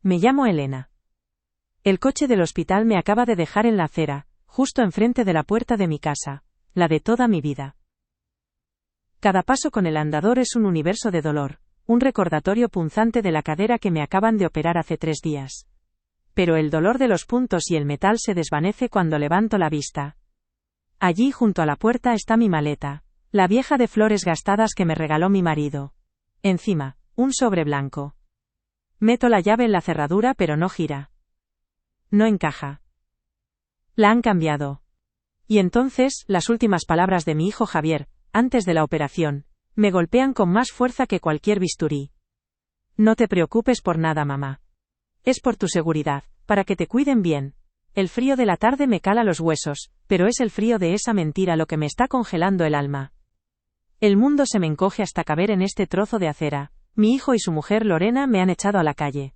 Me llamo Elena. El coche del hospital me acaba de dejar en la acera, justo enfrente de la puerta de mi casa, la de toda mi vida. Cada paso con el andador es un universo de dolor, un recordatorio punzante de la cadera que me acaban de operar hace 3 días. Pero el dolor de los puntos y el metal se desvanece cuando levanto la vista. Allí junto a la puerta está mi maleta, la vieja de flores gastadas que me regaló mi marido. Encima, un sobre blanco. Meto la llave en la cerradura pero no gira. No encaja. La han cambiado. Y entonces, las últimas palabras de mi hijo Javier, antes de la operación, me golpean con más fuerza que cualquier bisturí. No te preocupes por nada, mamá. Es por tu seguridad, para que te cuiden bien. El frío de la tarde me cala los huesos, pero es el frío de esa mentira lo que me está congelando el alma. El mundo se me encoge hasta caber en este trozo de acera. Mi hijo y su mujer Lorena me han echado a la calle.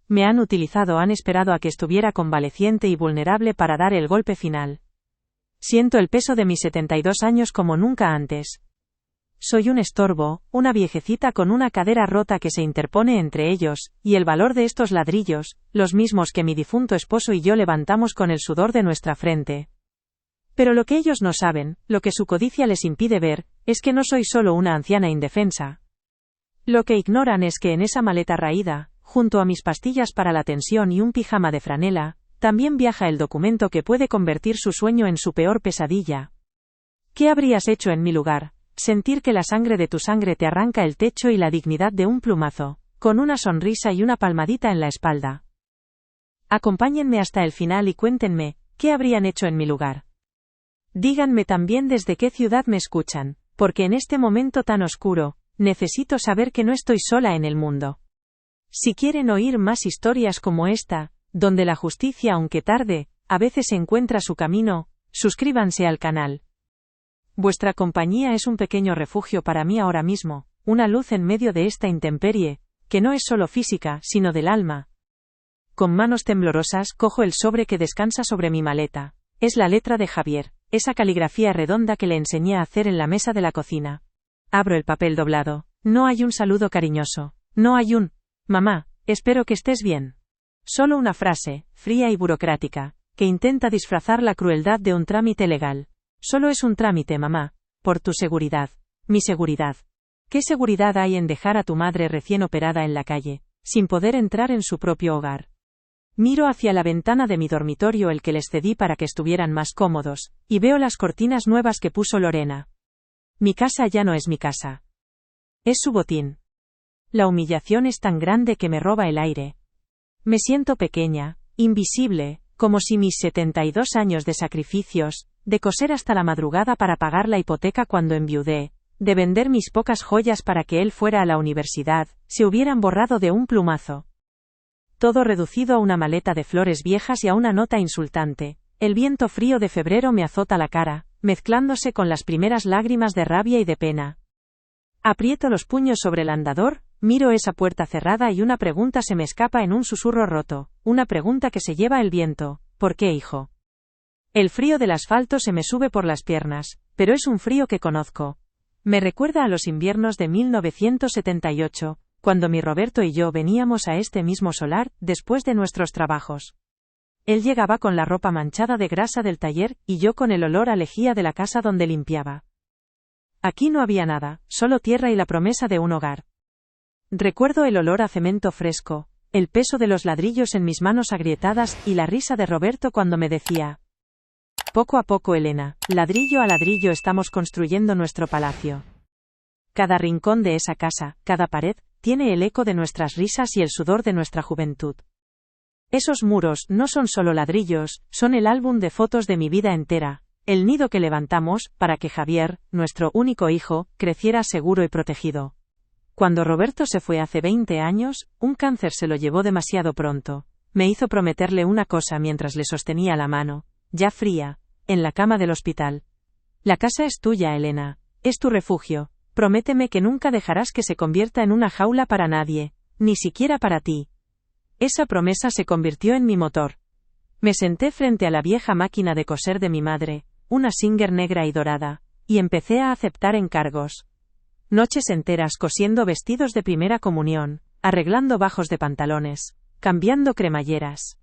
Me han utilizado, han esperado a que estuviera convaleciente y vulnerable para dar el golpe final. Siento el peso de mis 72 años como nunca antes. Soy un estorbo, una viejecita con una cadera rota que se interpone entre ellos, y el valor de estos ladrillos, los mismos que mi difunto esposo y yo levantamos con el sudor de nuestra frente. Pero lo que ellos no saben, lo que su codicia les impide ver, es que no soy solo una anciana indefensa. Lo que ignoran es que en esa maleta raída, junto a mis pastillas para la tensión y un pijama de franela, también viaja el documento que puede convertir su sueño en su peor pesadilla. ¿Qué habrías hecho en mi lugar? Sentir que la sangre de tu sangre te arranca el techo y la dignidad de un plumazo, con una sonrisa y una palmadita en la espalda. Acompáñenme hasta el final y cuéntenme, ¿qué habrían hecho en mi lugar? Díganme también desde qué ciudad me escuchan, porque en este momento tan oscuro, necesito saber que no estoy sola en el mundo. Si quieren oír más historias como esta, donde la justicia, aunque tarde, a veces encuentra su camino, suscríbanse al canal. Vuestra compañía es un pequeño refugio para mí ahora mismo, una luz en medio de esta intemperie, que no es solo física, sino del alma. Con manos temblorosas cojo el sobre que descansa sobre mi maleta. Es la letra de Javier, esa caligrafía redonda que le enseñé a hacer en la mesa de la cocina. Abro el papel doblado. No hay un saludo cariñoso. No hay un «Mamá, espero que estés bien». Solo una frase, fría y burocrática, que intenta disfrazar la crueldad de un trámite legal. Solo es un trámite, mamá. Por tu seguridad. Mi seguridad. ¿Qué seguridad hay en dejar a tu madre recién operada en la calle, sin poder entrar en su propio hogar? Miro hacia la ventana de mi dormitorio, el que les cedí para que estuvieran más cómodos, y veo las cortinas nuevas que puso Lorena. Mi casa ya no es mi casa. Es su botín. La humillación es tan grande que me roba el aire. Me siento pequeña, invisible, como si mis 72 años de sacrificios, de coser hasta la madrugada para pagar la hipoteca cuando enviudé, de vender mis pocas joyas para que él fuera a la universidad, se hubieran borrado de un plumazo. Todo reducido a una maleta de flores viejas y a una nota insultante. El viento frío de febrero me azota la cara, mezclándose con las primeras lágrimas de rabia y de pena. Aprieto los puños sobre el andador, miro esa puerta cerrada y una pregunta se me escapa en un susurro roto, una pregunta que se lleva el viento. ¿Por qué, hijo? El frío del asfalto se me sube por las piernas, pero es un frío que conozco. Me recuerda a los inviernos de 1978, cuando mi Roberto y yo veníamos a este mismo solar, después de nuestros trabajos. Él llegaba con la ropa manchada de grasa del taller, y yo con el olor a lejía de la casa donde limpiaba. Aquí no había nada, solo tierra y la promesa de un hogar. Recuerdo el olor a cemento fresco, el peso de los ladrillos en mis manos agrietadas, y la risa de Roberto cuando me decía: poco a poco, Elena, ladrillo a ladrillo estamos construyendo nuestro palacio. Cada rincón de esa casa, cada pared, tiene el eco de nuestras risas y el sudor de nuestra juventud. Esos muros no son solo ladrillos, son el álbum de fotos de mi vida entera, el nido que levantamos, para que Javier, nuestro único hijo, creciera seguro y protegido. Cuando Roberto se fue hace 20 años, un cáncer se lo llevó demasiado pronto. Me hizo prometerle una cosa mientras le sostenía la mano, ya fría, en la cama del hospital. La casa es tuya, Elena, es tu refugio. Prométeme que nunca dejarás que se convierta en una jaula para nadie, ni siquiera para ti. Esa promesa se convirtió en mi motor. Me senté frente a la vieja máquina de coser de mi madre, una Singer negra y dorada, y empecé a aceptar encargos. Noches enteras cosiendo vestidos de primera comunión, arreglando bajos de pantalones, cambiando cremalleras.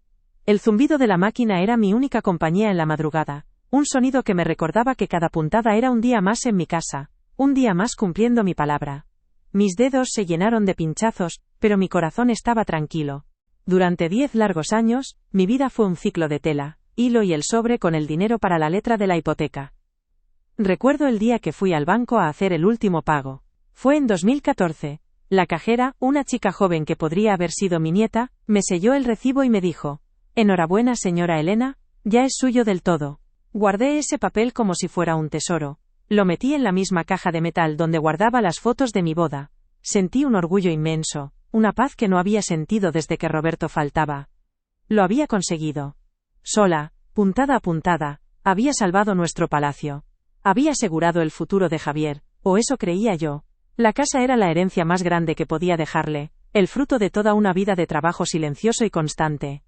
El zumbido de la máquina era mi única compañía en la madrugada, un sonido que me recordaba que cada puntada era un día más en mi casa, un día más cumpliendo mi palabra. Mis dedos se llenaron de pinchazos, pero mi corazón estaba tranquilo. Durante 10 largos años, mi vida fue un ciclo de tela, hilo y el sobre con el dinero para la letra de la hipoteca. Recuerdo el día que fui al banco a hacer el último pago. Fue en 2014. La cajera, una chica joven que podría haber sido mi nieta, me selló el recibo y me dijo: «Enhorabuena, señora Elena, ya es suyo del todo». Guardé ese papel como si fuera un tesoro. Lo metí en la misma caja de metal donde guardaba las fotos de mi boda. Sentí un orgullo inmenso, una paz que no había sentido desde que Roberto faltaba. Lo había conseguido. Sola, puntada a puntada, había salvado nuestro palacio. Había asegurado el futuro de Javier, o eso creía yo. La casa era la herencia más grande que podía dejarle, el fruto de toda una vida de trabajo silencioso y constante.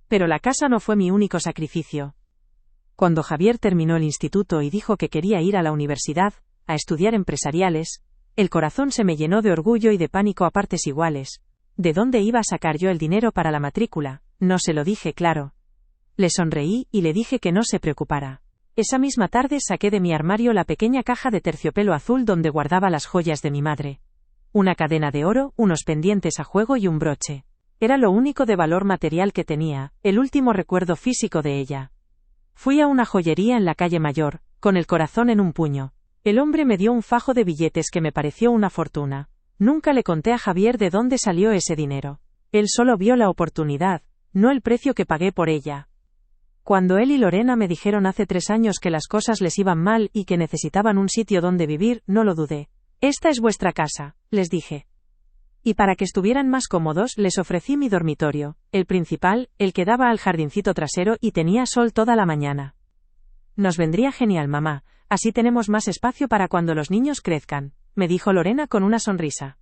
Pero la casa no fue mi único sacrificio. Cuando Javier terminó el instituto y dijo que quería ir a la universidad, a estudiar empresariales, el corazón se me llenó de orgullo y de pánico a partes iguales. ¿De dónde iba a sacar yo el dinero para la matrícula? No se lo dije claro. Le sonreí y le dije que no se preocupara. Esa misma tarde saqué de mi armario la pequeña caja de terciopelo azul donde guardaba las joyas de mi madre. Una cadena de oro, unos pendientes a juego y un broche. Era lo único de valor material que tenía, el último recuerdo físico de ella. Fui a una joyería en la calle Mayor, con el corazón en un puño. El hombre me dio un fajo de billetes que me pareció una fortuna. Nunca le conté a Javier de dónde salió ese dinero. Él solo vio la oportunidad, no el precio que pagué por ella. Cuando él y Lorena me dijeron hace 3 años que las cosas les iban mal y que necesitaban un sitio donde vivir, no lo dudé. «Esta es vuestra casa», les dije. Y para que estuvieran más cómodos les ofrecí mi dormitorio, el principal, el que daba al jardincito trasero y tenía sol toda la mañana. «Nos vendría genial, mamá, así tenemos más espacio para cuando los niños crezcan», me dijo Lorena con una sonrisa.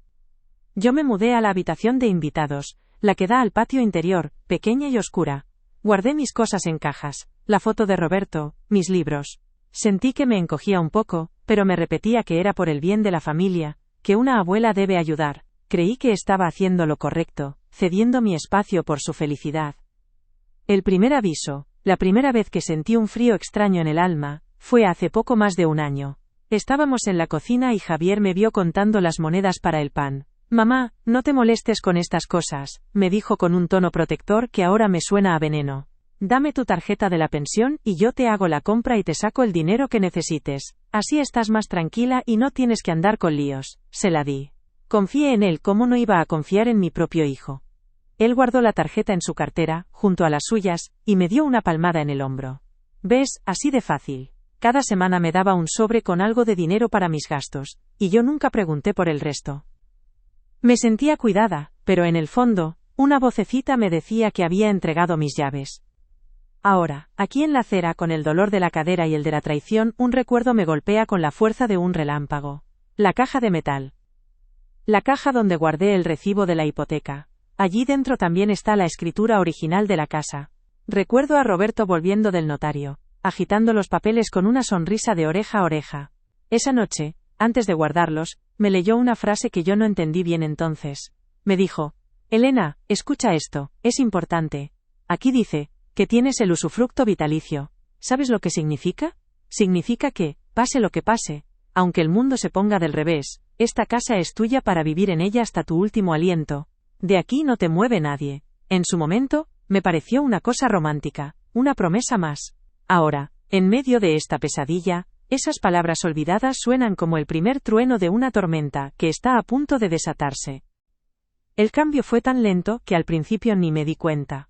Yo me mudé a la habitación de invitados, la que da al patio interior, pequeña y oscura. Guardé mis cosas en cajas, la foto de Roberto, mis libros. Sentí que me encogía un poco, pero me repetía que era por el bien de la familia, que una abuela debe ayudar. Creí que estaba haciendo lo correcto, cediendo mi espacio por su felicidad. El primer aviso, la primera vez que sentí un frío extraño en el alma, fue hace poco más de un año. Estábamos en la cocina y Javier me vio contando las monedas para el pan. «Mamá, no te molestes con estas cosas», me dijo con un tono protector que ahora me suena a veneno. «Dame tu tarjeta de la pensión y yo te hago la compra y te saco el dinero que necesites. Así estás más tranquila y no tienes que andar con líos». Se la di. Confié en él como no iba a confiar en mi propio hijo. Él guardó la tarjeta en su cartera, junto a las suyas, y me dio una palmada en el hombro. «¿Ves? Así de fácil». Cada semana me daba un sobre con algo de dinero para mis gastos, y yo nunca pregunté por el resto. Me sentía cuidada, pero en el fondo, una vocecita me decía que había entregado mis llaves. Ahora, aquí en la acera con el dolor de la cadera y el de la traición, un recuerdo me golpea con la fuerza de un relámpago. La caja de metal. La caja donde guardé el recibo de la hipoteca. Allí dentro también está la escritura original de la casa. Recuerdo a Roberto volviendo del notario, agitando los papeles con una sonrisa de oreja a oreja. Esa noche, antes de guardarlos, me leyó una frase que yo no entendí bien entonces. Me dijo: «Elena, escucha esto, es importante. Aquí dice, que tienes el usufructo vitalicio. ¿Sabes lo que significa? Significa que, pase lo que pase, aunque el mundo se ponga del revés, esta casa es tuya para vivir en ella hasta tu último aliento. De aquí no te mueve nadie». En su momento, me pareció una cosa romántica, una promesa más. Ahora, en medio de esta pesadilla, esas palabras olvidadas suenan como el primer trueno de una tormenta que está a punto de desatarse. El cambio fue tan lento que al principio ni me di cuenta.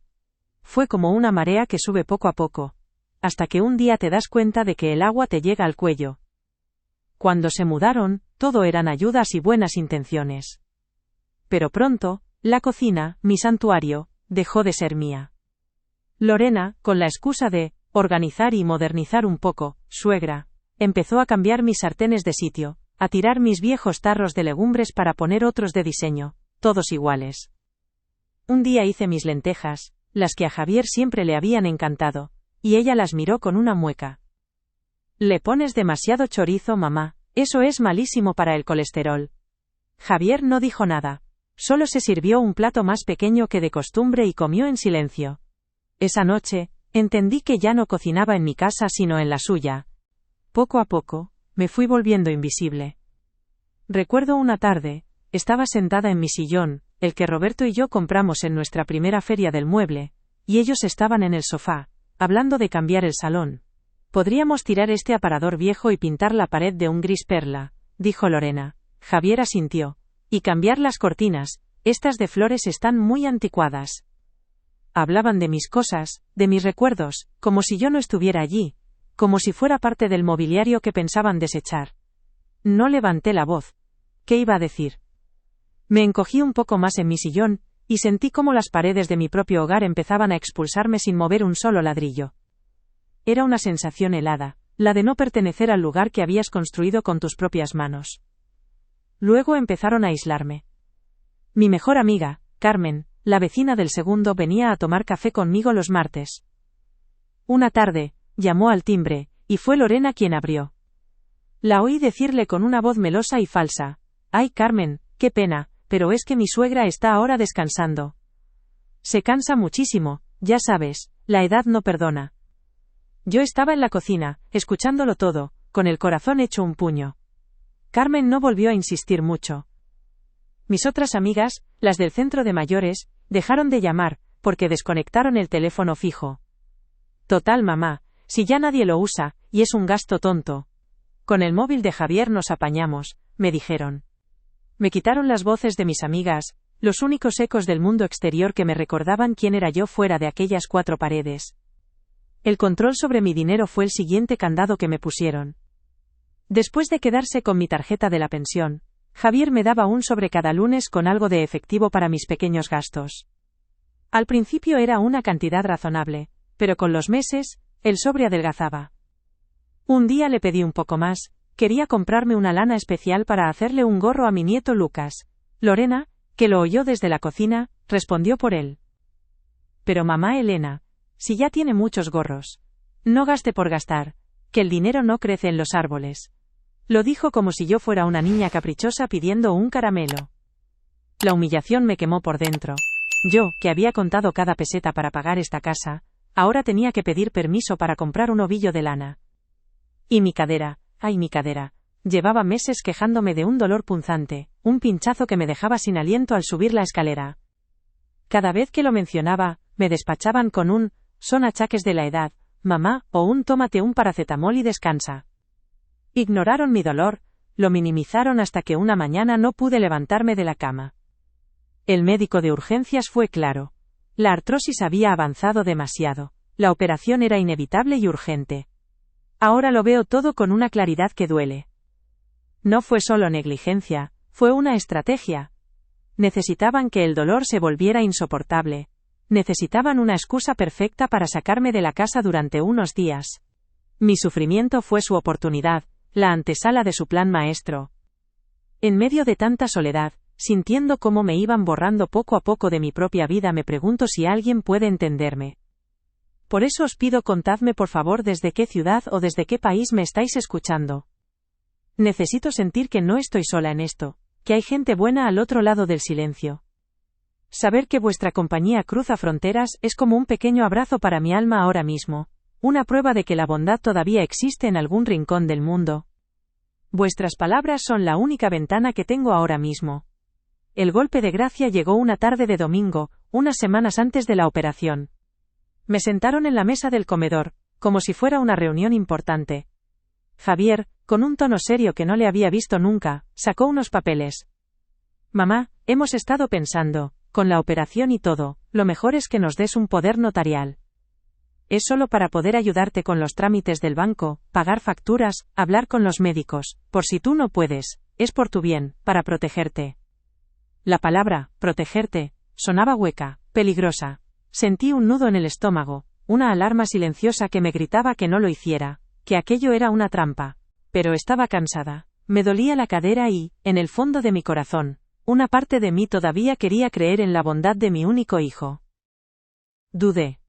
Fue como una marea que sube poco a poco, hasta que un día te das cuenta de que el agua te llega al cuello. Cuando se mudaron, todo eran ayudas y buenas intenciones. Pero pronto, la cocina, mi santuario, dejó de ser mía. Lorena, con la excusa de organizar y modernizar un poco, suegra, empezó a cambiar mis sartenes de sitio, a tirar mis viejos tarros de legumbres para poner otros de diseño, todos iguales. Un día hice mis lentejas, las que a Javier siempre le habían encantado, y ella las miró con una mueca. «Le pones demasiado chorizo, mamá, eso es malísimo para el colesterol». Javier no dijo nada. Solo se sirvió un plato más pequeño que de costumbre y comió en silencio. Esa noche, entendí que ya no cocinaba en mi casa sino en la suya. Poco a poco, me fui volviendo invisible. Recuerdo una tarde, estaba sentada en mi sillón, el que Roberto y yo compramos en nuestra primera feria del mueble, y ellos estaban en el sofá, hablando de cambiar el salón. Podríamos tirar este aparador viejo y pintar la pared de un gris perla, dijo Lorena. Javier asintió. Y cambiar las cortinas, estas de flores están muy anticuadas. Hablaban de mis cosas, de mis recuerdos, como si yo no estuviera allí, como si fuera parte del mobiliario que pensaban desechar. No levanté la voz. ¿Qué iba a decir? Me encogí un poco más en mi sillón, y sentí como las paredes de mi propio hogar empezaban a expulsarme sin mover un solo ladrillo. Era una sensación helada, la de no pertenecer al lugar que habías construido con tus propias manos. Luego empezaron a aislarme. Mi mejor amiga, Carmen, la vecina del segundo, venía a tomar café conmigo los martes. Una tarde, llamó al timbre, y fue Lorena quien abrió. La oí decirle con una voz melosa y falsa: «Ay, Carmen, qué pena, pero es que mi suegra está ahora descansando. Se cansa muchísimo, ya sabes, la edad no perdona». Yo estaba en la cocina, escuchándolo todo, con el corazón hecho un puño. Carmen no volvió a insistir mucho. Mis otras amigas, las del centro de mayores, dejaron de llamar, porque desconectaron el teléfono fijo. Total, mamá, si ya nadie lo usa, y es un gasto tonto. Con el móvil de Javier nos apañamos, me dijeron. Me quitaron las voces de mis amigas, los únicos ecos del mundo exterior que me recordaban quién era yo fuera de aquellas 4 paredes. El control sobre mi dinero fue el siguiente candado que me pusieron. Después de quedarse con mi tarjeta de la pensión, Javier me daba un sobre cada lunes con algo de efectivo para mis pequeños gastos. Al principio era una cantidad razonable, pero con los meses, el sobre adelgazaba. Un día le pedí un poco más, quería comprarme una lana especial para hacerle un gorro a mi nieto Lucas. Lorena, que lo oyó desde la cocina, respondió por él. Pero mamá Elena, si ya tiene muchos gorros. No gaste por gastar, que el dinero no crece en los árboles. Lo dijo como si yo fuera una niña caprichosa pidiendo un caramelo. La humillación me quemó por dentro. Yo, que había contado cada peseta para pagar esta casa, ahora tenía que pedir permiso para comprar un ovillo de lana. Y mi cadera, ay mi cadera, llevaba meses quejándome de un dolor punzante, un pinchazo que me dejaba sin aliento al subir la escalera. Cada vez que lo mencionaba, me despachaban con un «son achaques de la edad, mamá», o un «tómate un paracetamol y descansa». Ignoraron mi dolor, lo minimizaron hasta que una mañana no pude levantarme de la cama. El médico de urgencias fue claro. La artrosis había avanzado demasiado, la operación era inevitable y urgente. Ahora lo veo todo con una claridad que duele. No fue solo negligencia, fue una estrategia. Necesitaban que el dolor se volviera insoportable. Necesitaban una excusa perfecta para sacarme de la casa durante unos días. Mi sufrimiento fue su oportunidad, la antesala de su plan maestro. En medio de tanta soledad, sintiendo cómo me iban borrando poco a poco de mi propia vida, me pregunto si alguien puede entenderme. Por eso os pido, contadme por favor desde qué ciudad o desde qué país me estáis escuchando. Necesito sentir que no estoy sola en esto, que hay gente buena al otro lado del silencio. Saber que vuestra compañía cruza fronteras es como un pequeño abrazo para mi alma ahora mismo, una prueba de que la bondad todavía existe en algún rincón del mundo. Vuestras palabras son la única ventana que tengo ahora mismo. El golpe de gracia llegó una tarde de domingo, unas semanas antes de la operación. Me sentaron en la mesa del comedor, como si fuera una reunión importante. Javier, con un tono serio que no le había visto nunca, sacó unos papeles. Mamá, hemos estado pensando, con la operación y todo, lo mejor es que nos des un poder notarial. Es solo para poder ayudarte con los trámites del banco, pagar facturas, hablar con los médicos, por si tú no puedes, es por tu bien, para protegerte. La palabra, protegerte, sonaba hueca, peligrosa. Sentí un nudo en el estómago, una alarma silenciosa que me gritaba que no lo hiciera, que aquello era una trampa. Pero estaba cansada, me dolía la cadera y, en el fondo de mi corazón, una parte de mí todavía quería creer en la bondad de mi único hijo. Dudé.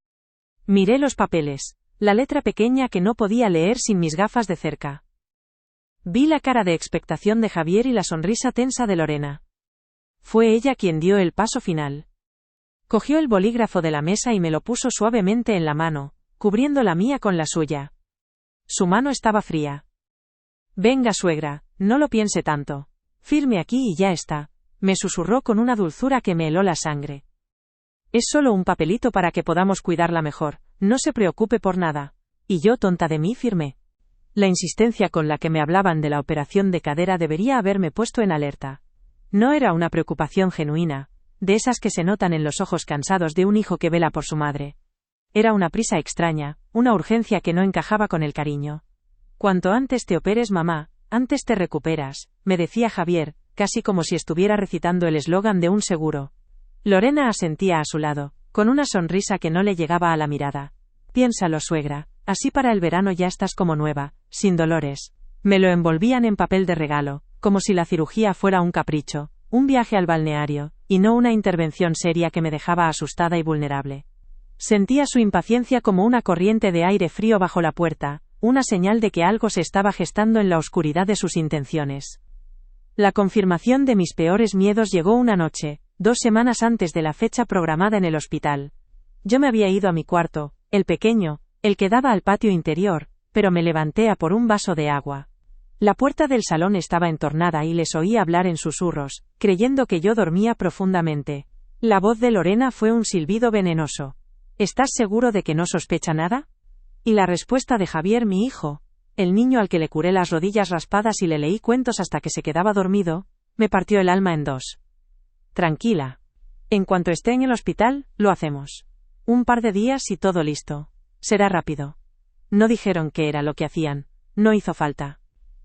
Miré los papeles, la letra pequeña que no podía leer sin mis gafas de cerca. Vi la cara de expectación de Javier y la sonrisa tensa de Lorena. Fue ella quien dio el paso final. Cogió el bolígrafo de la mesa y me lo puso suavemente en la mano, cubriendo la mía con la suya. Su mano estaba fría. Venga, suegra, no lo piense tanto. Firme aquí y ya está, me susurró con una dulzura que me heló la sangre. Es solo un papelito para que podamos cuidarla mejor, no se preocupe por nada. Y yo, tonta de mí, firmé. La insistencia con la que me hablaban de la operación de cadera debería haberme puesto en alerta. No era una preocupación genuina, de esas que se notan en los ojos cansados de un hijo que vela por su madre. Era una prisa extraña, una urgencia que no encajaba con el cariño. Cuanto antes te operes, mamá, antes te recuperas, me decía Javier, casi como si estuviera recitando el eslogan de un seguro. Lorena asentía a su lado, con una sonrisa que no le llegaba a la mirada. Piénsalo, suegra, así para el verano ya estás como nueva, sin dolores. Me lo envolvían en papel de regalo, como si la cirugía fuera un capricho, un viaje al balneario, y no una intervención seria que me dejaba asustada y vulnerable. Sentía su impaciencia como una corriente de aire frío bajo la puerta, una señal de que algo se estaba gestando en la oscuridad de sus intenciones. La confirmación de mis peores miedos llegó una noche, 2 semanas antes de la fecha programada en el hospital. Yo me había ido a mi cuarto, el pequeño, el que daba al patio interior, pero me levanté a por un vaso de agua. La puerta del salón estaba entornada y les oí hablar en susurros, creyendo que yo dormía profundamente. La voz de Lorena fue un silbido venenoso. ¿Estás seguro de que no sospecha nada? Y la respuesta de Javier, mi hijo, el niño al que le curé las rodillas raspadas y le leí cuentos hasta que se quedaba dormido, me partió el alma en 2. Tranquila. En cuanto esté en el hospital, lo hacemos. Un par de días y todo listo. Será rápido. No dijeron qué era lo que hacían. No hizo falta.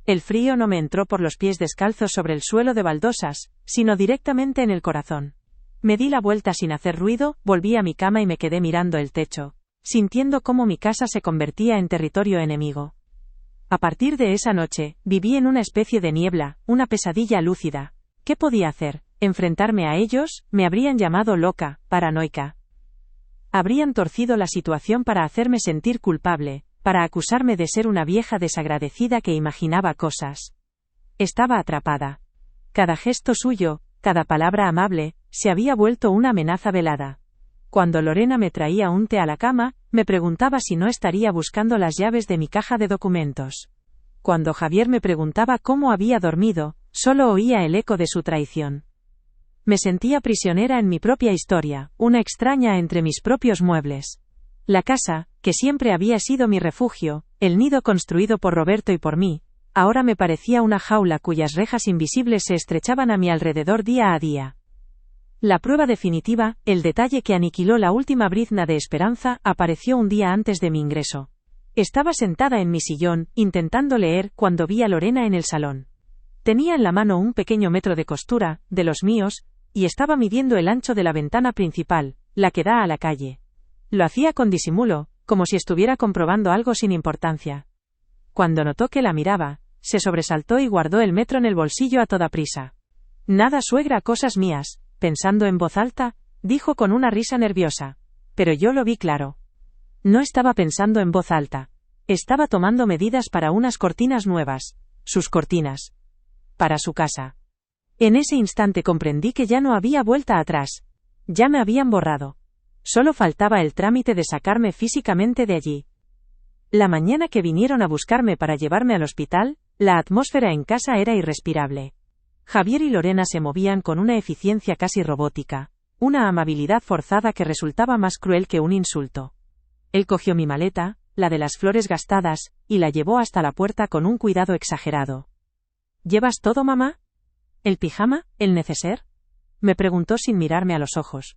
El frío no me entró por los pies descalzos sobre el suelo de baldosas, sino directamente en el corazón. Me di la vuelta sin hacer ruido, volví a mi cama y me quedé mirando el techo, sintiendo cómo mi casa se convertía en territorio enemigo. A partir de esa noche, viví en una especie de niebla, una pesadilla lúcida. ¿Qué podía hacer? ¿Enfrentarme a ellos? Me habrían llamado loca, paranoica. Habrían torcido la situación para hacerme sentir culpable, para acusarme de ser una vieja desagradecida que imaginaba cosas. Estaba atrapada. Cada gesto suyo, cada palabra amable, se había vuelto una amenaza velada. Cuando Lorena me traía un té a la cama, me preguntaba si no estaría buscando las llaves de mi caja de documentos. Cuando Javier me preguntaba cómo había dormido, solo oía el eco de su traición. Me sentía prisionera en mi propia historia, una extraña entre mis propios muebles. La casa, que siempre había sido mi refugio, el nido construido por Roberto y por mí, ahora me parecía una jaula cuyas rejas invisibles se estrechaban a mi alrededor día a día. La prueba definitiva, el detalle que aniquiló la última brizna de esperanza, apareció un día antes de mi ingreso. Estaba sentada en mi sillón, intentando leer, cuando vi a Lorena en el salón. Tenía en la mano un pequeño metro de costura, de los míos, y estaba midiendo el ancho de la ventana principal, la que da a la calle. Lo hacía con disimulo, como si estuviera comprobando algo sin importancia. Cuando notó que la miraba, se sobresaltó y guardó el metro en el bolsillo a toda prisa. Nada, suegra, cosas mías, pensando en voz alta, dijo con una risa nerviosa. Pero yo lo vi claro. No estaba pensando en voz alta. Estaba tomando medidas para unas cortinas nuevas, sus cortinas. Para su casa. En ese instante comprendí que ya no había vuelta atrás. Ya me habían borrado. Solo faltaba el trámite de sacarme físicamente de allí. La mañana que vinieron a buscarme para llevarme al hospital, la atmósfera en casa era irrespirable. Javier y Lorena se movían con una eficiencia casi robótica, una amabilidad forzada que resultaba más cruel que un insulto. Él cogió mi maleta, la de las flores gastadas, y la llevó hasta la puerta con un cuidado exagerado. ¿Llevas todo, mamá? ¿El pijama? ¿El neceser? Me preguntó sin mirarme a los ojos.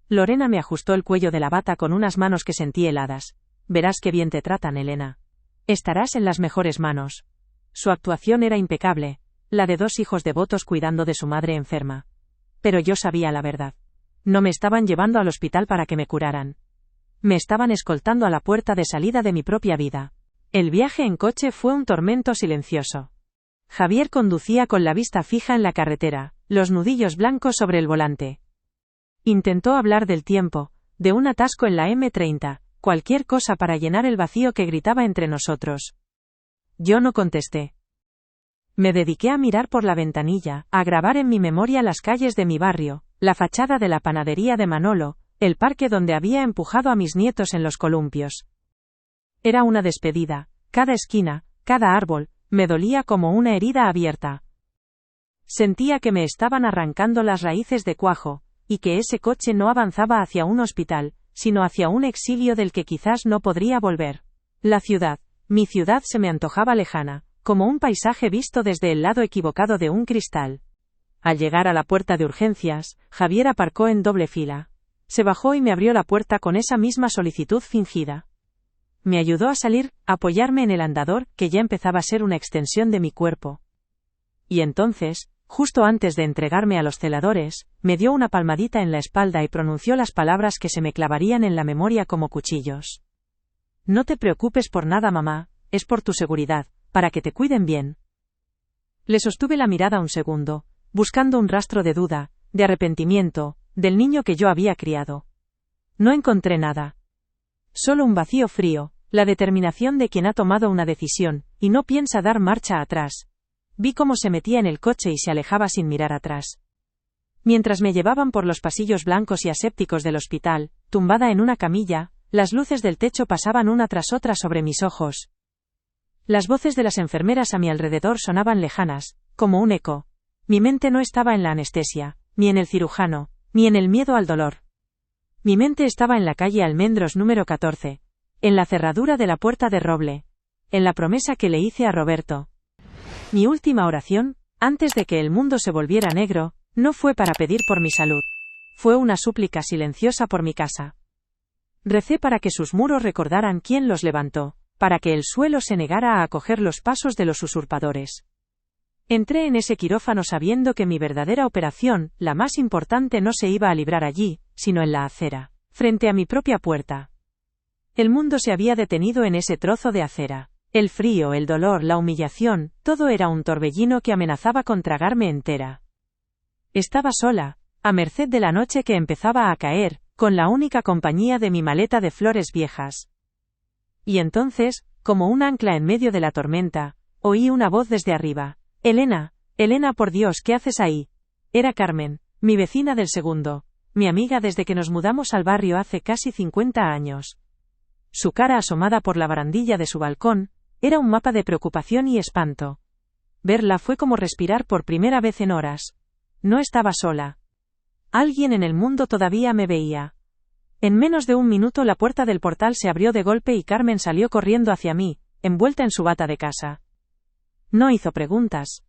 Lorena me ajustó el cuello de la bata con unas manos que sentí heladas. Verás qué bien te tratan, Elena. Estarás en las mejores manos. Su actuación era impecable, la de 2 hijos devotos cuidando de su madre enferma. Pero yo sabía la verdad. No me estaban llevando al hospital para que me curaran. Me estaban escoltando a la puerta de salida de mi propia vida. El viaje en coche fue un tormento silencioso. Javier conducía con la vista fija en la carretera, los nudillos blancos sobre el volante. Intentó hablar del tiempo, de un atasco en la M30, cualquier cosa para llenar el vacío que gritaba entre nosotros. Yo no contesté. Me dediqué a mirar por la ventanilla, a grabar en mi memoria las calles de mi barrio, la fachada de la panadería de Manolo, el parque donde había empujado a mis nietos en los columpios. Era una despedida. Cada esquina, cada árbol, me dolía como una herida abierta. Sentía que me estaban arrancando las raíces de cuajo, y que ese coche no avanzaba hacia un hospital, sino hacia un exilio del que quizás no podría volver. La ciudad, mi ciudad se me antojaba lejana, como un paisaje visto desde el lado equivocado de un cristal. Al llegar a la puerta de urgencias, Javier aparcó en doble fila. Se bajó y me abrió la puerta con esa misma solicitud fingida. Me ayudó a salir, a apoyarme en el andador, que ya empezaba a ser una extensión de mi cuerpo. Y entonces, justo antes de entregarme a los celadores, me dio una palmadita en la espalda y pronunció las palabras que se me clavarían en la memoria como cuchillos. No te preocupes por nada, mamá, es por tu seguridad, para que te cuiden bien. Le sostuve la mirada un segundo, buscando un rastro de duda, de arrepentimiento, del niño que yo había criado. No encontré nada. Solo un vacío frío, la determinación de quien ha tomado una decisión, y no piensa dar marcha atrás. Vi cómo se metía en el coche y se alejaba sin mirar atrás. Mientras me llevaban por los pasillos blancos y asépticos del hospital, tumbada en una camilla, las luces del techo pasaban una tras otra sobre mis ojos. Las voces de las enfermeras a mi alrededor sonaban lejanas, como un eco. Mi mente no estaba en la anestesia, ni en el cirujano, ni en el miedo al dolor. Mi mente estaba en la calle Almendros número 14, en la cerradura de la puerta de roble, en la promesa que le hice a Roberto. Mi última oración, antes de que el mundo se volviera negro, no fue para pedir por mi salud. Fue una súplica silenciosa por mi casa. Recé para que sus muros recordaran quién los levantó, para que el suelo se negara a acoger los pasos de los usurpadores. Entré en ese quirófano sabiendo que mi verdadera operación, la más importante, no se iba a librar allí, sino en la acera, frente a mi propia puerta. El mundo se había detenido en ese trozo de acera. El frío, el dolor, la humillación, todo era un torbellino que amenazaba con tragarme entera. Estaba sola, a merced de la noche que empezaba a caer, con la única compañía de mi maleta de flores viejas. Y entonces, como un ancla en medio de la tormenta, oí una voz desde arriba. Elena, Elena, por Dios, ¿qué haces ahí? Era Carmen, mi vecina del segundo, mi amiga desde que nos mudamos al barrio hace casi 50 años. Su cara asomada por la barandilla de su balcón, era un mapa de preocupación y espanto. Verla fue como respirar por primera vez en horas. No estaba sola. Alguien en el mundo todavía me veía. En menos de un minuto la puerta del portal se abrió de golpe y Carmen salió corriendo hacia mí, envuelta en su bata de casa. No hizo preguntas.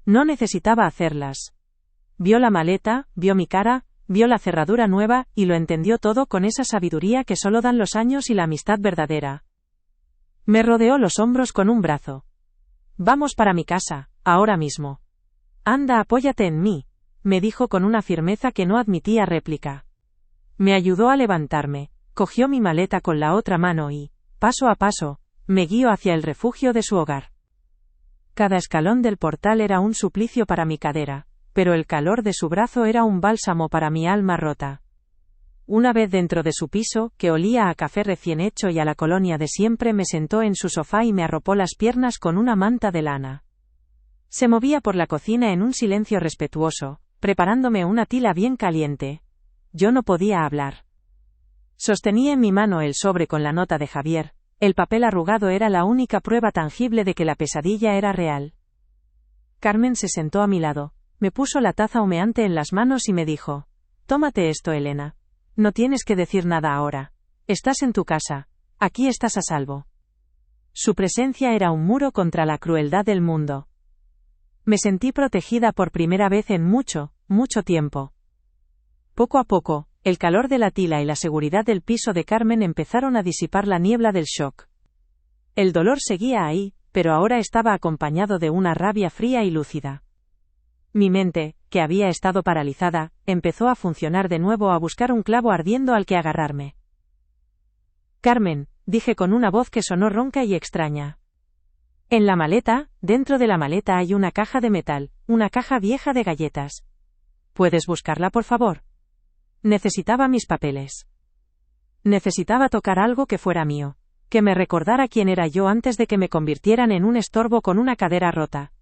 No necesitaba hacerlas. Vio la maleta, vio mi cara, vio la cerradura nueva, y lo entendió todo con esa sabiduría que solo dan los años y la amistad verdadera. Me rodeó los hombros con un brazo. Vamos para mi casa, ahora mismo. Anda, apóyate en mí, me dijo con una firmeza que no admitía réplica. Me ayudó a levantarme, cogió mi maleta con la otra mano y, paso a paso, me guió hacia el refugio de su hogar. Cada escalón del portal era un suplicio para mi cadera, pero el calor de su brazo era un bálsamo para mi alma rota. Una vez dentro de su piso, que olía a café recién hecho y a la colonia de siempre, me sentó en su sofá y me arropó las piernas con una manta de lana. Se movía por la cocina en un silencio respetuoso, preparándome una tila bien caliente. Yo no podía hablar. Sostenía en mi mano el sobre con la nota de Javier. El papel arrugado era la única prueba tangible de que la pesadilla era real. Carmen se sentó a mi lado, me puso la taza humeante en las manos y me dijo: «Tómate esto, Elena. No tienes que decir nada ahora. Estás en tu casa. Aquí estás a salvo». Su presencia era un muro contra la crueldad del mundo. Me sentí protegida por primera vez en mucho, mucho tiempo. Poco a poco, el calor de la tila y la seguridad del piso de Carmen empezaron a disipar la niebla del shock. El dolor seguía ahí, pero ahora estaba acompañado de una rabia fría y lúcida. Mi mente, que había estado paralizada, empezó a funcionar de nuevo, a buscar un clavo ardiendo al que agarrarme. «Carmen», dije con una voz que sonó ronca y extraña. «En la maleta, dentro de la maleta hay una caja de metal, una caja vieja de galletas. ¿Puedes buscarla, por favor?» Necesitaba mis papeles. Necesitaba tocar algo que fuera mío, que me recordara quién era yo antes de que me convirtieran en un estorbo con una cadera rota.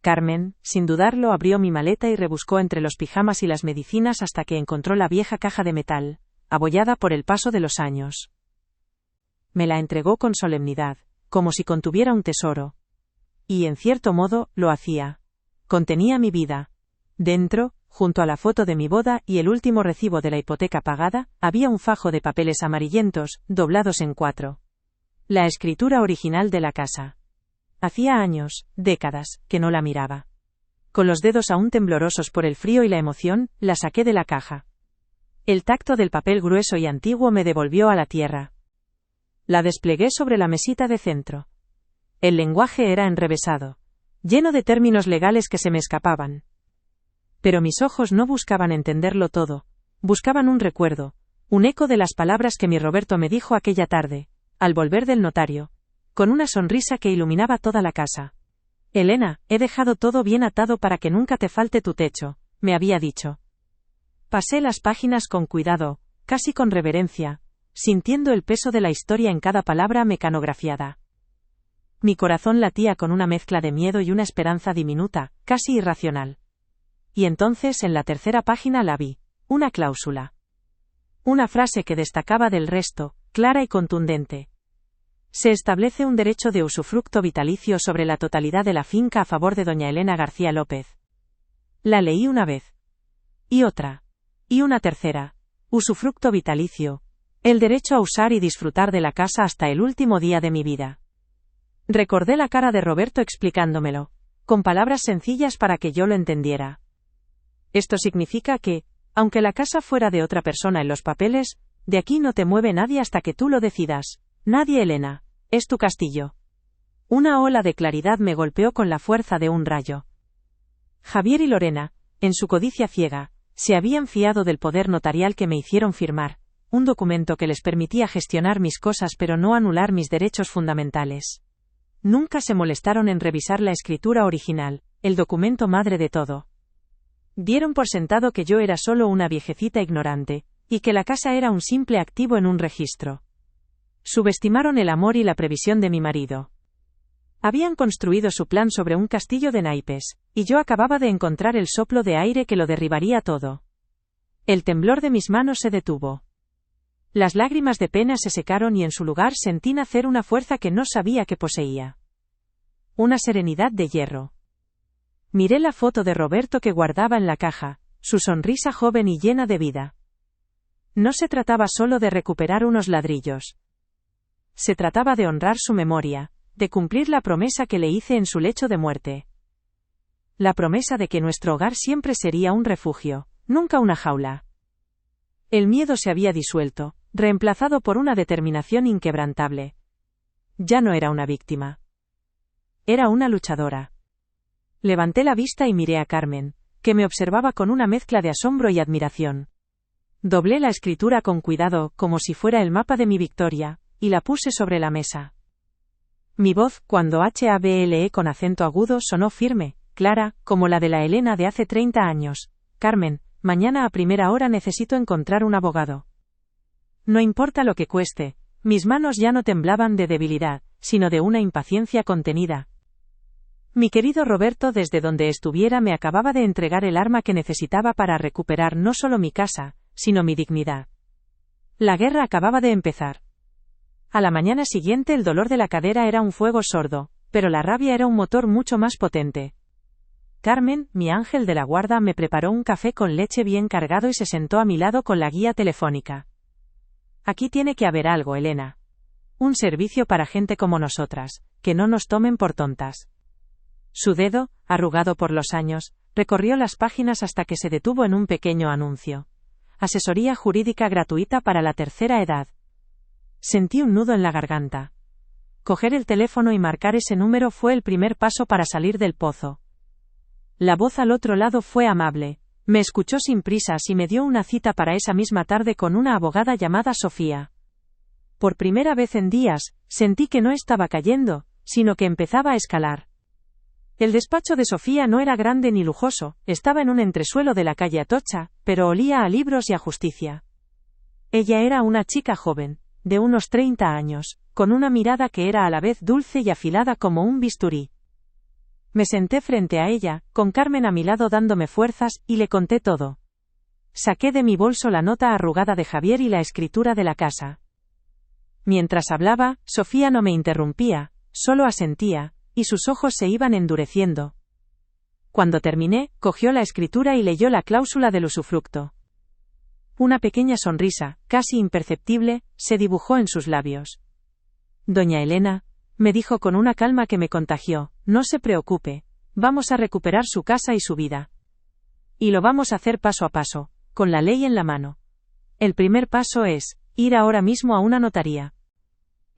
Carmen, sin dudarlo, abrió mi maleta y rebuscó entre los pijamas y las medicinas hasta que encontró la vieja caja de metal, abollada por el paso de los años. Me la entregó con solemnidad, como si contuviera un tesoro. Y, en cierto modo, lo hacía. Contenía mi vida. Dentro, junto a la foto de mi boda y el último recibo de la hipoteca pagada, había un fajo de papeles amarillentos, doblados en 4. La escritura original de la casa. Hacía años, décadas, que no la miraba. Con los dedos aún temblorosos por el frío y la emoción, la saqué de la caja. El tacto del papel grueso y antiguo me devolvió a la tierra. La desplegué sobre la mesita de centro. El lenguaje era enrevesado, lleno de términos legales que se me escapaban. Pero mis ojos no buscaban entenderlo todo, buscaban un recuerdo, un eco de las palabras que mi Roberto me dijo aquella tarde, al volver del notario, con una sonrisa que iluminaba toda la casa. Elena, he dejado todo bien atado para que nunca te falte tu techo, me había dicho. Pasé las páginas con cuidado, casi con reverencia, sintiendo el peso de la historia en cada palabra mecanografiada. Mi corazón latía con una mezcla de miedo y una esperanza diminuta, casi irracional. Y entonces en la tercera página la vi, una cláusula. Una frase que destacaba del resto, clara y contundente. Se establece un derecho de usufructo vitalicio sobre la totalidad de la finca a favor de doña Elena García López. La leí una vez. Y otra. Y una tercera. Usufructo vitalicio. El derecho a usar y disfrutar de la casa hasta el último día de mi vida. Recordé la cara de Roberto explicándomelo, con palabras sencillas para que yo lo entendiera. Esto significa que, aunque la casa fuera de otra persona en los papeles, de aquí no te mueve nadie hasta que tú lo decidas. Nadie, Elena. Es tu castillo. Una ola de claridad me golpeó con la fuerza de un rayo. Javier y Lorena, en su codicia ciega, se habían fiado del poder notarial que me hicieron firmar, un documento que les permitía gestionar mis cosas pero no anular mis derechos fundamentales. Nunca se molestaron en revisar la escritura original, el documento madre de todo. Dieron por sentado que yo era solo una viejecita ignorante, y que la casa era un simple activo en un registro. Subestimaron el amor y la previsión de mi marido. Habían construido su plan sobre un castillo de naipes, y yo acababa de encontrar el soplo de aire que lo derribaría todo. El temblor de mis manos se detuvo. Las lágrimas de pena se secaron y en su lugar sentí nacer una fuerza que no sabía que poseía. Una serenidad de hierro. Miré la foto de Roberto que guardaba en la caja, su sonrisa joven y llena de vida. No se trataba solo de recuperar unos ladrillos. Se trataba de honrar su memoria, de cumplir la promesa que le hice en su lecho de muerte. La promesa de que nuestro hogar siempre sería un refugio, nunca una jaula. El miedo se había disuelto, reemplazado por una determinación inquebrantable. Ya no era una víctima. Era una luchadora. Levanté la vista y miré a Carmen, que me observaba con una mezcla de asombro y admiración. Doblé la escritura con cuidado, como si fuera el mapa de mi victoria, y la puse sobre la mesa. Mi voz, cuando hable con acento agudo, sonó firme, clara, como la de la Elena de hace 30 años. Carmen, mañana a primera hora necesito encontrar un abogado. No importa lo que cueste. Mis manos ya no temblaban de debilidad, sino de una impaciencia contenida. Mi querido Roberto, desde donde estuviera, me acababa de entregar el arma que necesitaba para recuperar no solo mi casa, sino mi dignidad. La guerra acababa de empezar. A la mañana siguiente el dolor de la cadera era un fuego sordo, pero la rabia era un motor mucho más potente. Carmen, mi ángel de la guarda, me preparó un café con leche bien cargado y se sentó a mi lado con la guía telefónica. Aquí tiene que haber algo, Elena. Un servicio para gente como nosotras, que no nos tomen por tontas. Su dedo, arrugado por los años, recorrió las páginas hasta que se detuvo en un pequeño anuncio. Asesoría jurídica gratuita para la tercera edad. Sentí un nudo en la garganta. Coger el teléfono y marcar ese número fue el primer paso para salir del pozo. La voz al otro lado fue amable. Me escuchó sin prisas y me dio una cita para esa misma tarde con una abogada llamada Sofía. Por primera vez en días, sentí que no estaba cayendo, sino que empezaba a escalar. El despacho de Sofía no era grande ni lujoso, estaba en un entresuelo de la calle Atocha, pero olía a libros y a justicia. Ella era una chica joven, de unos 30 años, con una mirada que era a la vez dulce y afilada como un bisturí. Me senté frente a ella, con Carmen a mi lado dándome fuerzas, y le conté todo. Saqué de mi bolso la nota arrugada de Javier y la escritura de la casa. Mientras hablaba, Sofía no me interrumpía, solo asentía, y sus ojos se iban endureciendo. Cuando terminé, cogió la escritura y leyó la cláusula del usufructo. Una pequeña sonrisa, casi imperceptible, se dibujó en sus labios. Doña Elena, me dijo con una calma que me contagió, no se preocupe, vamos a recuperar su casa y su vida. Y lo vamos a hacer paso a paso, con la ley en la mano. El primer paso es, ir ahora mismo a una notaría.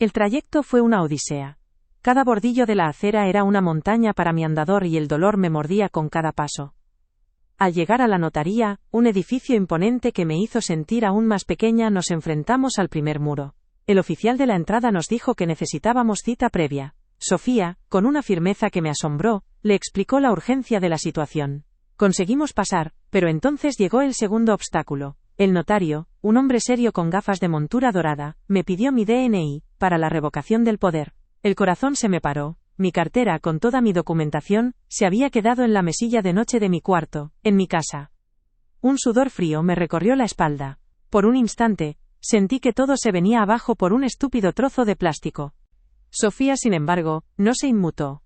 El trayecto fue una odisea. Cada bordillo de la acera era una montaña para mi andador y el dolor me mordía con cada paso. Al llegar a la notaría, un edificio imponente que me hizo sentir aún más pequeña, nos enfrentamos al primer muro. El oficial de la entrada nos dijo que necesitábamos cita previa. Sofía, con una firmeza que me asombró, le explicó la urgencia de la situación. Conseguimos pasar, pero entonces llegó el segundo obstáculo. El notario, un hombre serio con gafas de montura dorada, me pidió mi DNI, para la revocación del poder. El corazón se me paró. Mi cartera con toda mi documentación, se había quedado en la mesilla de noche de mi cuarto, en mi casa. Un sudor frío me recorrió la espalda. Por un instante, sentí que todo se venía abajo por un estúpido trozo de plástico. Sofía, sin embargo, no se inmutó.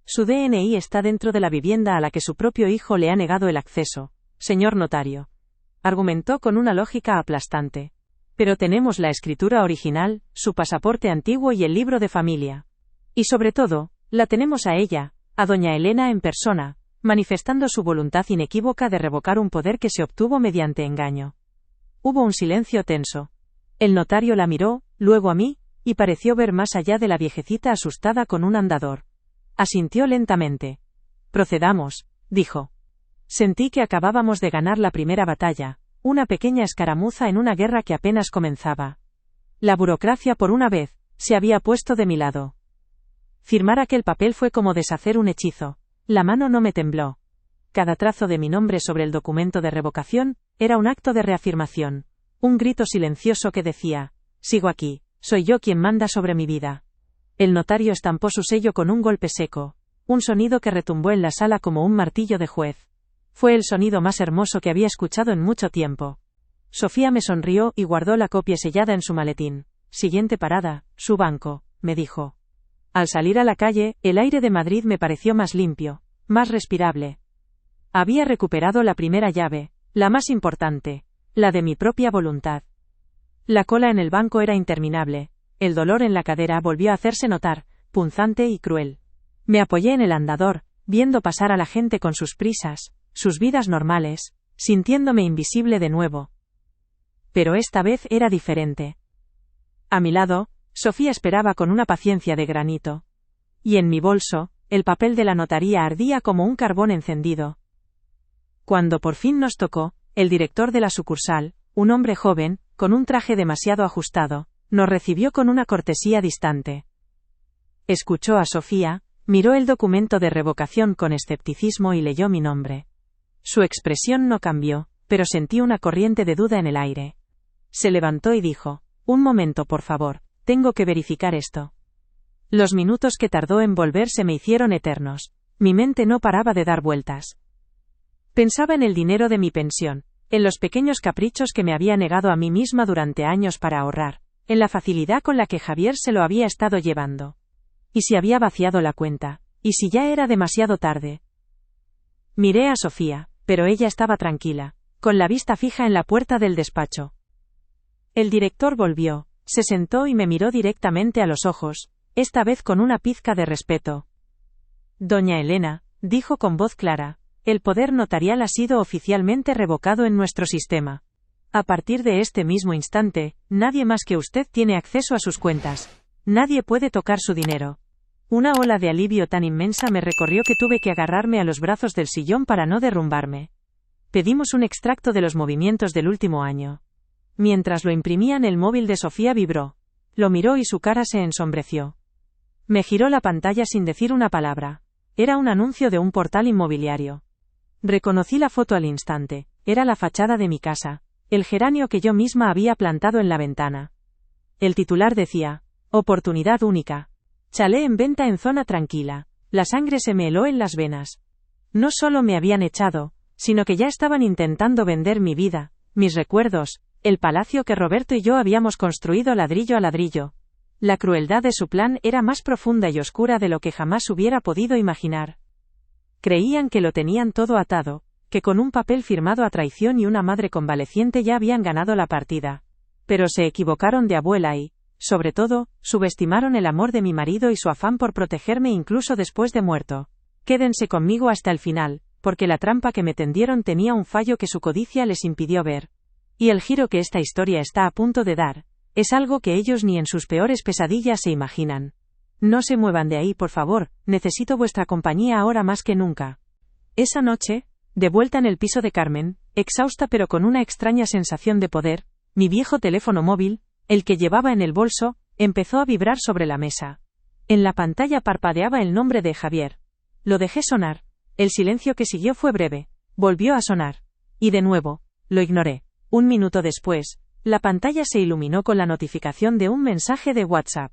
Su DNI está dentro de la vivienda a la que su propio hijo le ha negado el acceso, señor notario. Argumentó con una lógica aplastante. Pero tenemos la escritura original, su pasaporte antiguo y el libro de familia. Y sobre todo, la tenemos a ella, a doña Elena en persona, manifestando su voluntad inequívoca de revocar un poder que se obtuvo mediante engaño. Hubo un silencio tenso. El notario la miró, luego a mí, y pareció ver más allá de la viejecita asustada con un andador. Asintió lentamente. Procedamos, dijo. Sentí que acabábamos de ganar la primera batalla, una pequeña escaramuza en una guerra que apenas comenzaba. La burocracia por una vez, se había puesto de mi lado. Firmar aquel papel fue como deshacer un hechizo. La mano no me tembló. Cada trazo de mi nombre sobre el documento de revocación, era un acto de reafirmación. Un grito silencioso que decía, sigo aquí, soy yo quien manda sobre mi vida. El notario estampó su sello con un golpe seco, un sonido que retumbó en la sala como un martillo de juez. Fue el sonido más hermoso que había escuchado en mucho tiempo. Sofía me sonrió y guardó la copia sellada en su maletín. Siguiente parada, su banco, me dijo. Al salir a la calle, el aire de Madrid me pareció más limpio, más respirable. Había recuperado la primera llave, la más importante, la de mi propia voluntad. La cola en el banco era interminable. El dolor en la cadera volvió a hacerse notar, punzante y cruel. Me apoyé en el andador, viendo pasar a la gente con sus prisas, sus vidas normales, sintiéndome invisible de nuevo. Pero esta vez era diferente. A mi lado, Sofía esperaba con una paciencia de granito. Y en mi bolso, el papel de la notaría ardía como un carbón encendido. Cuando por fin nos tocó, el director de la sucursal, un hombre joven, con un traje demasiado ajustado, nos recibió con una cortesía distante. Escuchó a Sofía, miró el documento de revocación con escepticismo y leyó mi nombre. Su expresión no cambió, pero sentí una corriente de duda en el aire. Se levantó y dijo, un momento por favor, tengo que verificar esto. Los minutos que tardó en volver se me hicieron eternos. Mi mente no paraba de dar vueltas. Pensaba en el dinero de mi pensión, en los pequeños caprichos que me había negado a mí misma durante años para ahorrar, en la facilidad con la que Javier se lo había estado llevando. ¿Y si había vaciado la cuenta? ¿Y si ya era demasiado tarde? Miré a Sofía, pero ella estaba tranquila, con la vista fija en la puerta del despacho. El director volvió, se sentó y me miró directamente a los ojos, esta vez con una pizca de respeto. Doña Elena, dijo con voz clara, el poder notarial ha sido oficialmente revocado en nuestro sistema. A partir de este mismo instante, nadie más que usted tiene acceso a sus cuentas. Nadie puede tocar su dinero. Una ola de alivio tan inmensa me recorrió que tuve que agarrarme a los brazos del sillón para no derrumbarme. Pedimos un extracto de los movimientos del último año. Mientras lo imprimían, el móvil de Sofía vibró. Lo miró y su cara se ensombreció. Me giró la pantalla sin decir una palabra. Era un anuncio de un portal inmobiliario. Reconocí la foto al instante. Era la fachada de mi casa, el geranio que yo misma había plantado en la ventana. El titular decía, oportunidad única. Chalet en venta en zona tranquila, La sangre se me heló en las venas. No solo me habían echado, sino que ya estaban intentando vender mi vida, mis recuerdos, el palacio que Roberto y yo habíamos construido ladrillo a ladrillo. La crueldad de su plan era más profunda y oscura de lo que jamás hubiera podido imaginar. Creían que lo tenían todo atado, que con un papel firmado a traición y una madre convaleciente ya habían ganado la partida. Pero se equivocaron de abuela y, sobre todo, subestimaron el amor de mi marido y su afán por protegerme incluso después de muerto. Quédense conmigo hasta el final, porque la trampa que me tendieron tenía un fallo que su codicia les impidió ver. Y el giro que esta historia está a punto de dar, es algo que ellos ni en sus peores pesadillas se imaginan. No se muevan de ahí, por favor, necesito vuestra compañía ahora más que nunca. Esa noche, de vuelta en el piso de Carmen, exhausta pero con una extraña sensación de poder, mi viejo teléfono móvil, el que llevaba en el bolso, empezó a vibrar sobre la mesa. En la pantalla parpadeaba el nombre de Javier. Lo dejé sonar. El silencio que siguió fue breve. Volvió a sonar. Y de nuevo, lo ignoré. Un minuto después, la pantalla se iluminó con la notificación de un mensaje de WhatsApp.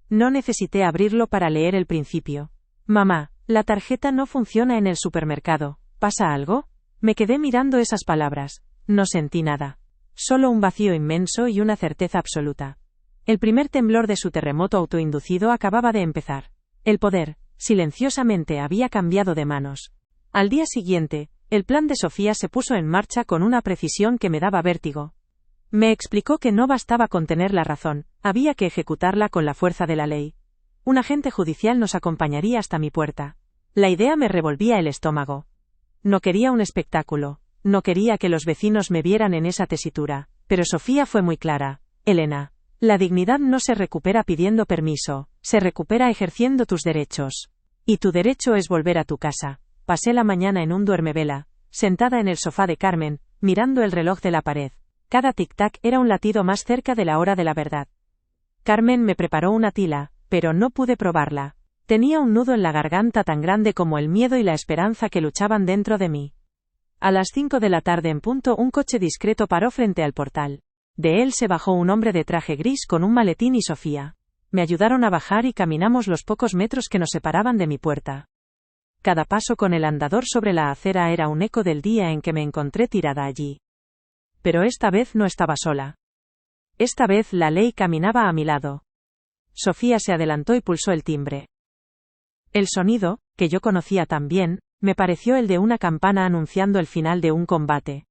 No necesité abrirlo para leer el principio. Mamá, la tarjeta no funciona en el supermercado. ¿Pasa algo? Me quedé mirando esas palabras. No sentí nada. Solo un vacío inmenso y una certeza absoluta. El primer temblor de su terremoto autoinducido acababa de empezar. El poder, silenciosamente, había cambiado de manos. Al día siguiente, el plan de Sofía se puso en marcha con una precisión que me daba vértigo. Me explicó que no bastaba con tener la razón, había que ejecutarla con la fuerza de la ley. Un agente judicial nos acompañaría hasta mi puerta. La idea me revolvía el estómago. No quería un espectáculo, no quería que los vecinos me vieran en esa tesitura, pero Sofía fue muy clara. Elena, la dignidad no se recupera pidiendo permiso, se recupera ejerciendo tus derechos. Y tu derecho es volver a tu casa. Pasé la mañana en un duermevela, sentada en el sofá de Carmen, mirando el reloj de la pared. Cada tic-tac era un latido más cerca de la hora de la verdad. Carmen me preparó una tila, pero no pude probarla. Tenía un nudo en la garganta tan grande como el miedo y la esperanza que luchaban dentro de mí. A las 5 de la tarde en punto un coche discreto paró frente al portal. De él se bajó un hombre de traje gris con un maletín y Sofía. Me ayudaron a bajar y caminamos los pocos metros que nos separaban de mi puerta. Cada paso con el andador sobre la acera era un eco del día en que me encontré tirada allí. Pero esta vez no estaba sola. Esta vez la ley caminaba a mi lado. Sofía se adelantó y pulsó el timbre. El sonido, que yo conocía tan bien, me pareció el de una campana anunciando el final de un combate.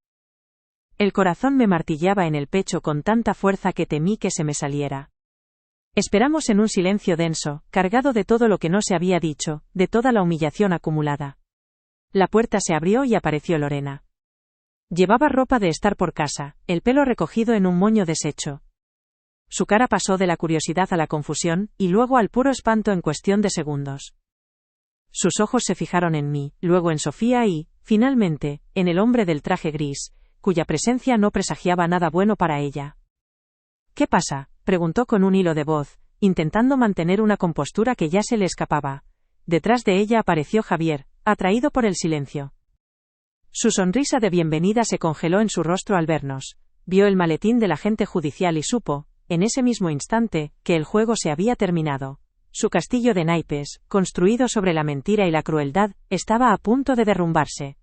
El corazón me martilleaba en el pecho con tanta fuerza que temí que se me saliera. Esperamos en un silencio denso, cargado de todo lo que no se había dicho, de toda la humillación acumulada. La puerta se abrió y apareció Lorena. Llevaba ropa de estar por casa, el pelo recogido en un moño deshecho. Su cara pasó de la curiosidad a la confusión, y luego al puro espanto en cuestión de segundos. Sus ojos se fijaron en mí, luego en Sofía y, finalmente, en el hombre del traje gris, cuya presencia no presagiaba nada bueno para ella. ¿Qué pasa?, preguntó con un hilo de voz, intentando mantener una compostura que ya se le escapaba. Detrás de ella apareció Javier, atraído por el silencio. Su sonrisa de bienvenida se congeló en su rostro al vernos. Vio el maletín del agente judicial y supo, en ese mismo instante, que el juego se había terminado. Su castillo de naipes, construido sobre la mentira y la crueldad, estaba a punto de derrumbarse.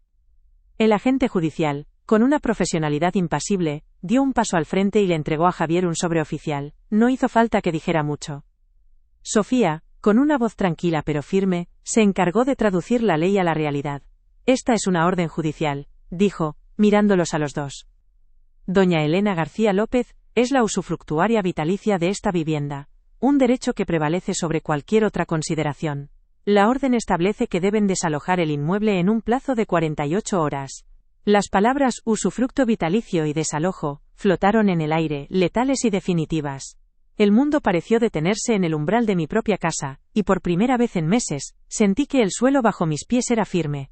El agente judicial, con una profesionalidad impasible, dio un paso al frente y le entregó a Javier un sobre oficial. No hizo falta que dijera mucho. Sofía, con una voz tranquila pero firme, se encargó de traducir la ley a la realidad. Esta es una orden judicial, dijo, mirándolos a los dos. Doña Elena García López, es la usufructuaria vitalicia de esta vivienda. Un derecho que prevalece sobre cualquier otra consideración. La orden establece que deben desalojar el inmueble en un plazo de 48 horas. Las palabras usufructo vitalicio y desalojo flotaron en el aire, letales y definitivas. El mundo pareció detenerse en el umbral de mi propia casa, y por primera vez en meses, sentí que el suelo bajo mis pies era firme.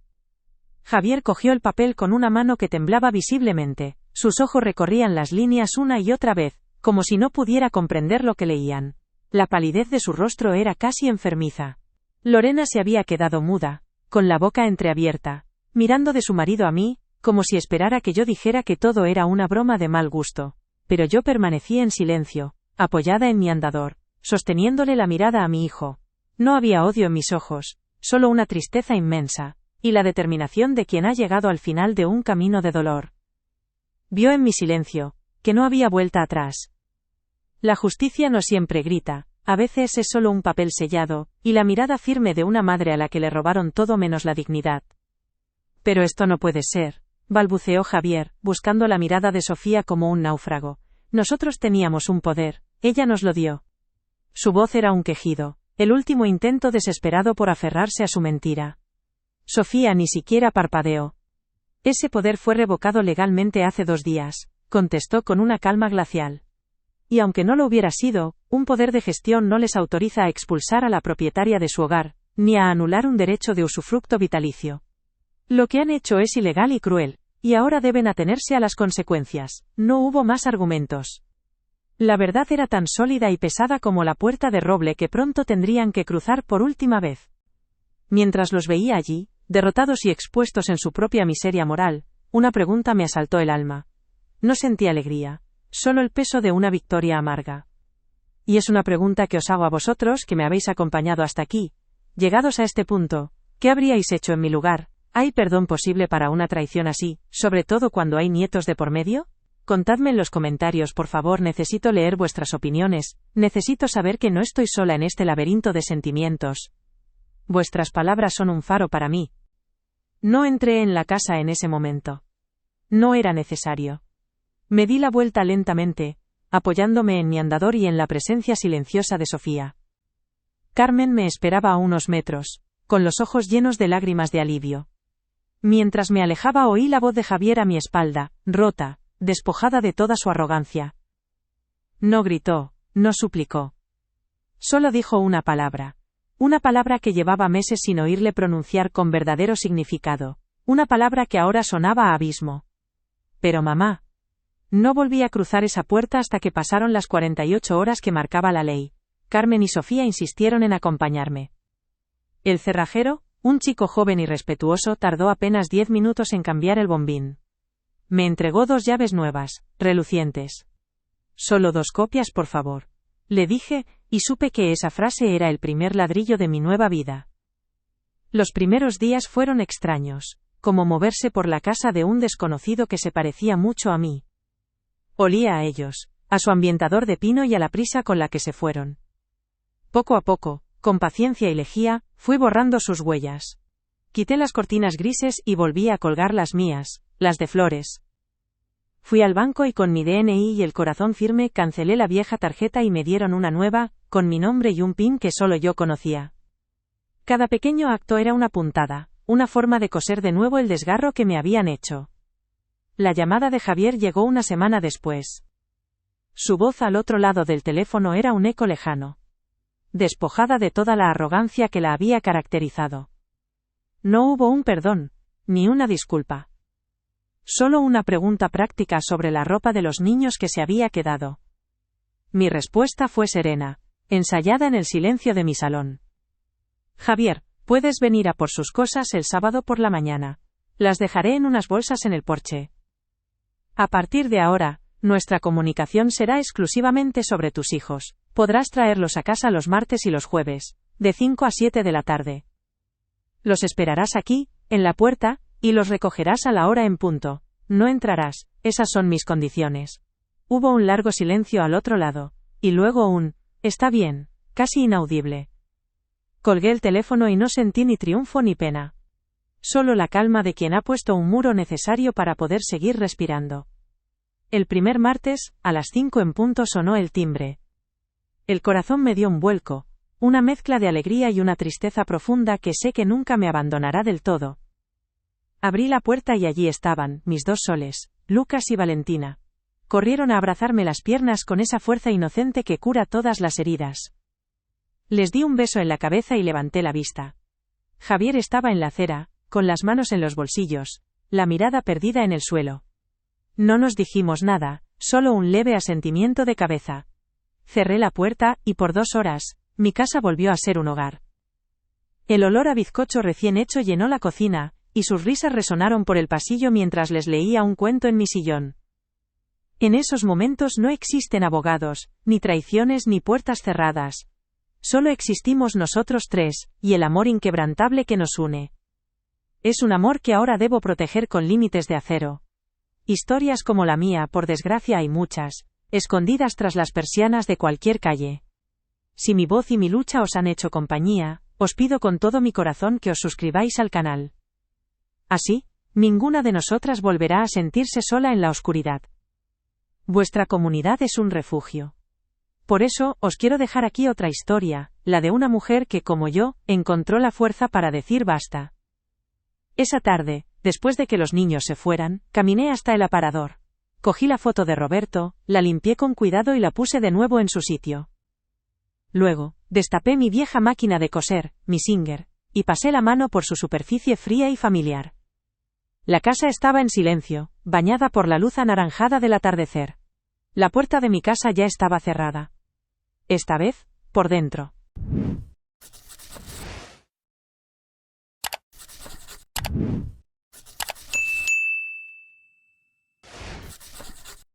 Javier cogió el papel con una mano que temblaba visiblemente, sus ojos recorrían las líneas una y otra vez, como si no pudiera comprender lo que leían. La palidez de su rostro era casi enfermiza. Lorena se había quedado muda, con la boca entreabierta, mirando de su marido a mí, como si esperara que yo dijera que todo era una broma de mal gusto. Pero yo permanecí en silencio, apoyada en mi andador, sosteniéndole la mirada a mi hijo. No había odio en mis ojos, solo una tristeza inmensa, y la determinación de quien ha llegado al final de un camino de dolor. Vio en mi silencio, que no había vuelta atrás. La justicia no siempre grita, a veces es solo un papel sellado, y la mirada firme de una madre a la que le robaron todo menos la dignidad. Pero esto no puede ser, balbuceó Javier, buscando la mirada de Sofía como un náufrago. Nosotros teníamos un poder, ella nos lo dio. Su voz era un quejido, el último intento desesperado por aferrarse a su mentira. Sofía ni siquiera parpadeó. Ese poder fue revocado legalmente hace 2 días, contestó con una calma glacial. Y aunque no lo hubiera sido, un poder de gestión no les autoriza a expulsar a la propietaria de su hogar, ni a anular un derecho de usufructo vitalicio. Lo que han hecho es ilegal y cruel, y ahora deben atenerse a las consecuencias. No hubo más argumentos. La verdad era tan sólida y pesada como la puerta de roble que pronto tendrían que cruzar por última vez. Mientras los veía allí, derrotados y expuestos en su propia miseria moral, una pregunta me asaltó el alma. No sentí alegría, solo el peso de una victoria amarga. Y es una pregunta que os hago a vosotros que me habéis acompañado hasta aquí. Llegados a este punto, ¿qué habríais hecho en mi lugar? ¿Hay perdón posible para una traición así, sobre todo cuando hay nietos de por medio? Contadme en los comentarios, por favor, necesito leer vuestras opiniones, necesito saber que no estoy sola en este laberinto de sentimientos. Vuestras palabras son un faro para mí. No entré en la casa en ese momento. No era necesario. Me di la vuelta lentamente, apoyándome en mi andador y en la presencia silenciosa de Sofía. Carmen me esperaba a unos metros, con los ojos llenos de lágrimas de alivio. Mientras me alejaba oí la voz de Javier a mi espalda, rota, despojada de toda su arrogancia. No gritó, no suplicó. Solo dijo una palabra que llevaba meses sin oírle pronunciar con verdadero significado, una palabra que ahora sonaba a abismo. Pero mamá. No volví a cruzar esa puerta hasta que pasaron las 48 horas que marcaba la ley. Carmen y Sofía insistieron en acompañarme. El cerrajero, un chico joven y respetuoso, tardó apenas 10 minutos en cambiar el bombín. Me entregó 2 llaves nuevas, relucientes. Solo 2 copias, por favor. Le dije, y supe que esa frase era el primer ladrillo de mi nueva vida. Los primeros días fueron extraños, como moverse por la casa de un desconocido que se parecía mucho a mí. Olía a ellos, a su ambientador de pino y a la prisa con la que se fueron. Poco a poco, con paciencia y lejía, fui borrando sus huellas. Quité las cortinas grises y volví a colgar las mías, las de flores. Fui al banco y con mi DNI y el corazón firme cancelé la vieja tarjeta y me dieron una nueva, con mi nombre y un PIN que solo yo conocía. Cada pequeño acto era una puntada, una forma de coser de nuevo el desgarro que me habían hecho. La llamada de Javier llegó una semana después. Su voz al otro lado del teléfono era un eco lejano, despojada de toda la arrogancia que la había caracterizado. No hubo un perdón, ni una disculpa. Solo una pregunta práctica sobre la ropa de los niños que se había quedado. Mi respuesta fue serena, ensayada en el silencio de mi salón. Javier, puedes venir a por sus cosas el sábado por la mañana. Las dejaré en unas bolsas en el porche. A partir de ahora, nuestra comunicación será exclusivamente sobre tus hijos. Podrás traerlos a casa los martes y los jueves, de 5 a 7 de la tarde. Los esperarás aquí, en la puerta, y los recogerás a la hora en punto. No entrarás, esas son mis condiciones. Hubo un largo silencio al otro lado, y luego un, está bien, casi inaudible. Colgué el teléfono y no sentí ni triunfo ni pena. Solo la calma de quien ha puesto un muro necesario para poder seguir respirando. El primer martes, a las 5 en punto sonó el timbre. El corazón me dio un vuelco, una mezcla de alegría y una tristeza profunda que sé que nunca me abandonará del todo. Abrí la puerta y allí estaban, mis 2 soles, Lucas y Valentina. Corrieron a abrazarme las piernas con esa fuerza inocente que cura todas las heridas. Les di un beso en la cabeza y levanté la vista. Javier estaba en la acera, con las manos en los bolsillos, la mirada perdida en el suelo. No nos dijimos nada, solo un leve asentimiento de cabeza. Cerré la puerta, y por 2 horas, mi casa volvió a ser un hogar. El olor a bizcocho recién hecho llenó la cocina, y sus risas resonaron por el pasillo mientras les leía un cuento en mi sillón. En esos momentos no existen abogados, ni traiciones ni puertas cerradas. Solo existimos nosotros tres, y el amor inquebrantable que nos une. Es un amor que ahora debo proteger con límites de acero. Historias como la mía, por desgracia hay muchas, escondidas tras las persianas de cualquier calle. Si mi voz y mi lucha os han hecho compañía, os pido con todo mi corazón que os suscribáis al canal. Así, ninguna de nosotras volverá a sentirse sola en la oscuridad. Vuestra comunidad es un refugio. Por eso, os quiero dejar aquí otra historia, la de una mujer que, como yo, encontró la fuerza para decir basta. Esa tarde, después de que los niños se fueran, caminé hasta el aparador. Cogí la foto de Roberto, la limpié con cuidado y la puse de nuevo en su sitio. Luego, destapé mi vieja máquina de coser, mi Singer, y pasé la mano por su superficie fría y familiar. La casa estaba en silencio, bañada por la luz anaranjada del atardecer. La puerta de mi casa ya estaba cerrada. Esta vez, por dentro.